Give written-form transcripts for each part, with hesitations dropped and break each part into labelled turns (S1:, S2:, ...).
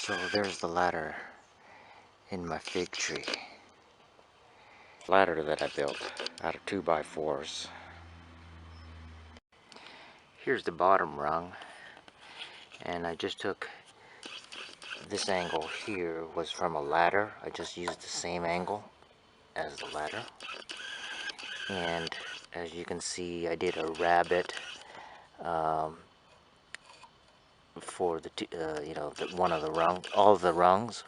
S1: So there's the ladder in my fig tree. Ladder that I built out of 2x4s. Here's the bottom rung, and I just took this angle here was from a ladder. I just used the same angle as the ladder, and as you can see, I did a rabbet for the one of the rung, all of the rungs.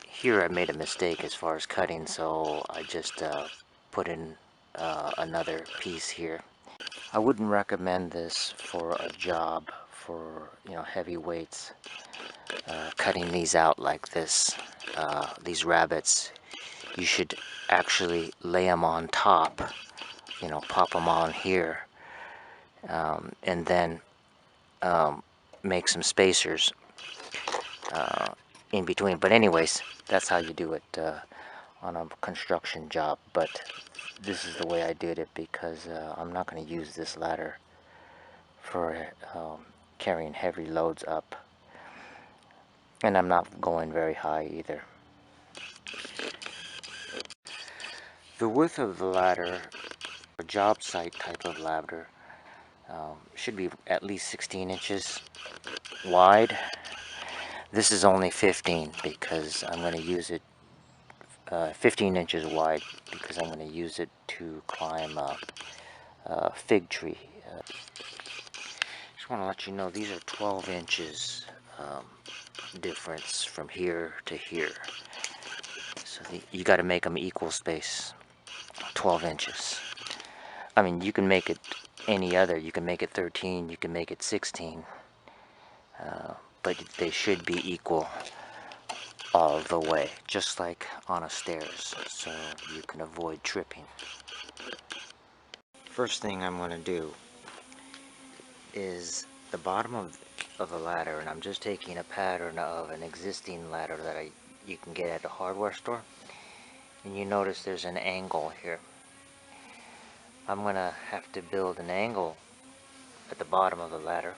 S1: Here I made a mistake as far as cutting, so I just put in another piece here. I wouldn't recommend this for a job for heavy weights. Cutting these out like this, these rabbets, you should actually lay them on top, pop them on here, and then make some spacers in between. But anyways, that's how you do it on a construction job. But this is the way I did it because I'm not going to use this ladder for carrying heavy loads up, and I'm not going very high either. The width of the ladder, a job site type of ladder, should be at least 16 inches wide. This is only 15 because I'm going to use it 15 inches wide because I'm going to use it to climb a fig tree. Just want to let you know these are 12 inches difference from here to here. So you got to make them equal space, 12 inches. I mean, you can make it any other. You can make it 13, you can make it 16, but they should be equal all the way, just like on a stairs, so you can avoid tripping. First thing I'm going to do is the bottom of the ladder, and I'm just taking a pattern of an existing ladder that you can get at the hardware store, and you notice there's an angle here. I'm going to have to build an angle at the bottom of the ladder,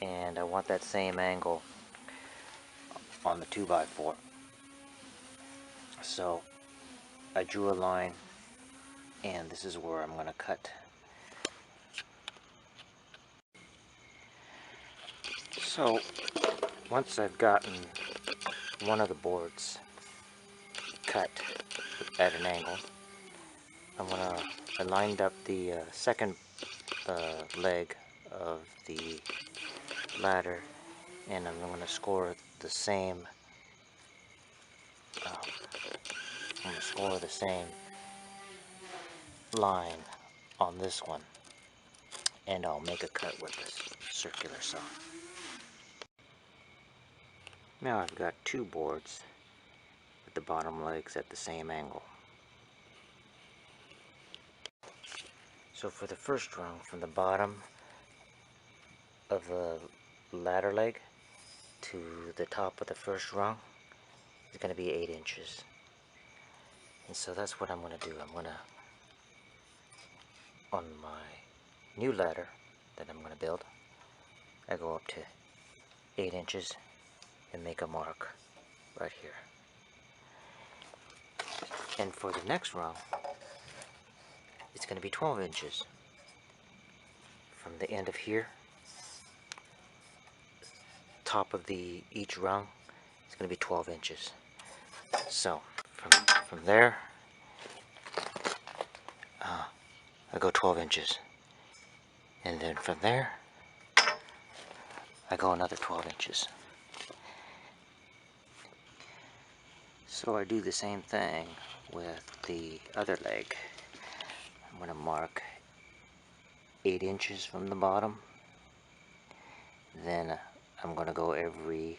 S1: and I want that same angle on the 2x4. So I drew a line, and this is where I'm going to cut. So once I've gotten one of the boards cut at an angle, I lined up the second leg of the ladder, and I'm going to score the same. I'm going to score the same line on this one, and I'll make a cut with this circular saw. Now I've got two boards with the bottom legs at the same angle. So for the first rung, from the bottom of the ladder leg to the top of the first rung is going to be 8 inches. And so that's what I'm going to do. I'm going to, on my new ladder that I'm going to build, I go up to 8 inches and make a mark right here. And for the next rung, it's going to be 12 inches. From the end of here, top of each rung, it's going to be 12 inches. So from there, I go 12 inches. And then from there, I go another 12 inches. So I do the same thing with the other leg. I'm going to mark 8 inches from the bottom. Then I'm going to go every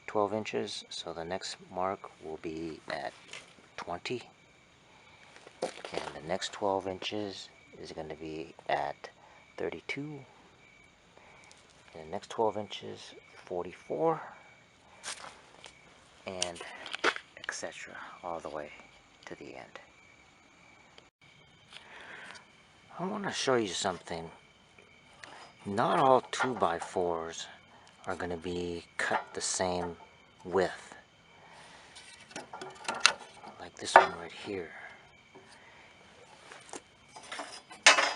S1: 12 inches. So the next mark will be at 20. And the next 12 inches is going to be at 32. And the next 12 inches, 44. And etc. all the way to the end. I want to show you something Not all 2x4s are going to be cut the same width. Like this one right here.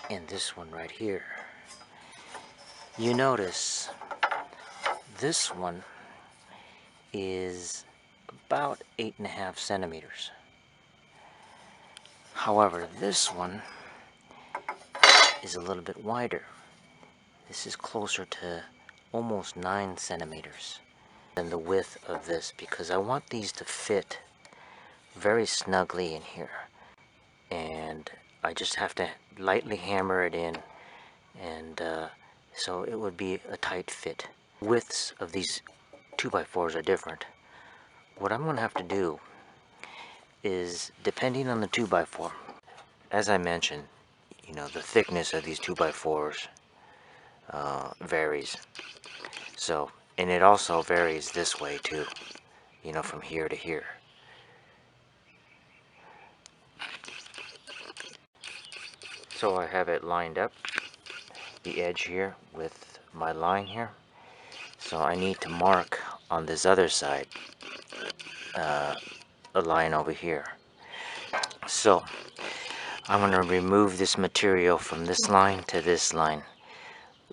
S1: And this one right here. You notice this one is about 8.5 centimeters. However, this one is a little bit wider. This is closer to almost 9 centimeters than the width of this, because I want these to fit very snugly in here. And I just have to lightly hammer it in, and so it would be a tight fit. Widths of these 2x4s are different. What I'm going to have to do is, depending on the 2x4, as I mentioned, you know, the thickness of these 2x4s varies. So, and it also varies this way too, you know, from here to here. So I have it lined up, the edge here with my line here. So I need to mark on this other side a line over here. So I'm going to remove this material from this line to this line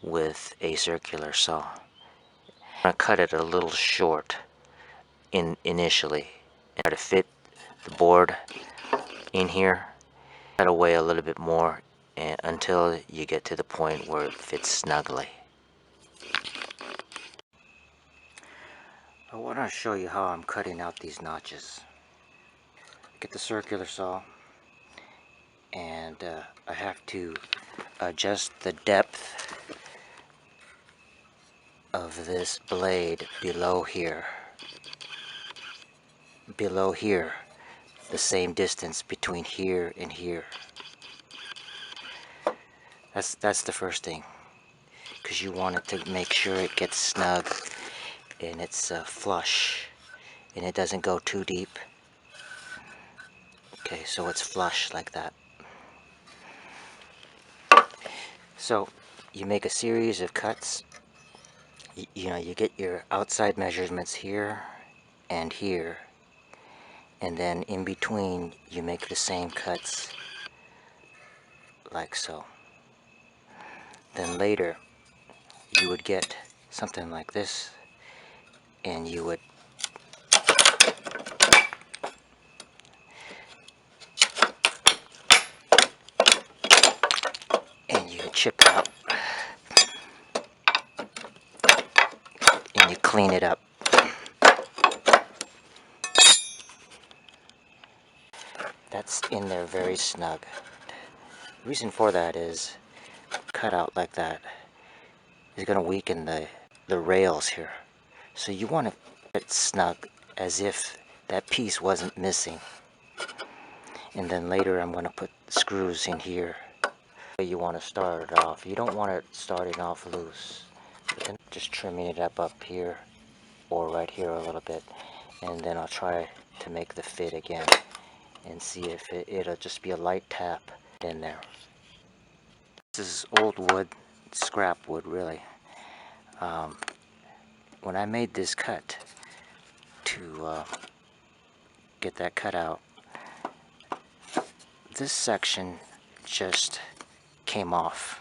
S1: with a circular saw. I'm going to cut it a little short initially and try to fit the board in here. Cut away a little bit more until you get to the point where it fits snugly. I want to show you how I'm cutting out these notches. Get the circular saw, and I have to adjust the depth of this blade below here. Below here, the same distance between here and here. That's the first thing, because you want it to make sure it gets snug and it's flush, and it doesn't go too deep. Okay, so it's flush like that. So you make a series of cuts. You know, you get your outside measurements here and here, and then in between you make the same cuts like so. Then later you would get something like this, and you would chip out and you clean it up. That's in there very snug. The reason for that is, cut out like that is going to weaken the rails here. So you want to get it snug as if that piece wasn't missing. And then later I'm going to put screws in here. You want to start it off. You don't want it starting off loose. Just trimming it up here or right here a little bit, and then I'll try to make the fit again and see if it'll just be a light tap in there. This is old wood, scrap wood really. When I made this cut to get that cut out, this section just came off,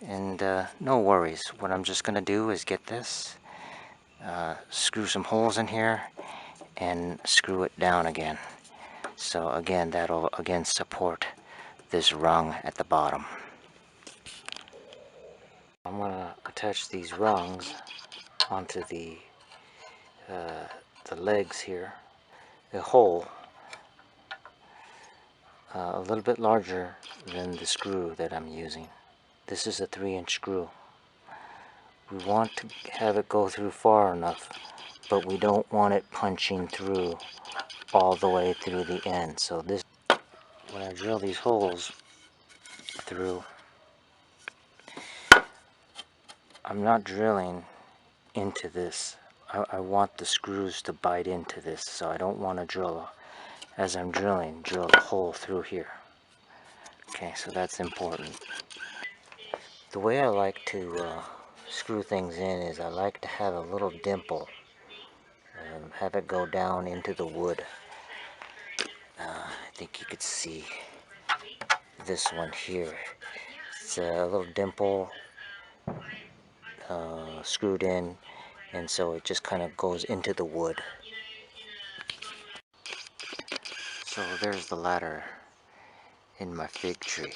S1: and no worries. What I'm just gonna do is get this, screw some holes in here and screw it down again. So again, that'll again support this rung at the bottom. I'm gonna attach these rungs onto the legs here. The hole a little bit larger than the screw that I'm using. This is a 3-inch screw. We want to have it go through far enough, but we don't want it punching through all the way through the end. So this, when I drill these holes through, I'm not drilling into this. I want the screws to bite into this, so I don't want to drill, as I'm drilling, drill the hole through here. Okay, so that's important. The way I like to screw things in is I like to have a little dimple, have it go down into the wood. I think you could see this one here. It's a little dimple screwed in, and so it just kind of goes into the wood. So there's the ladder in my fig tree.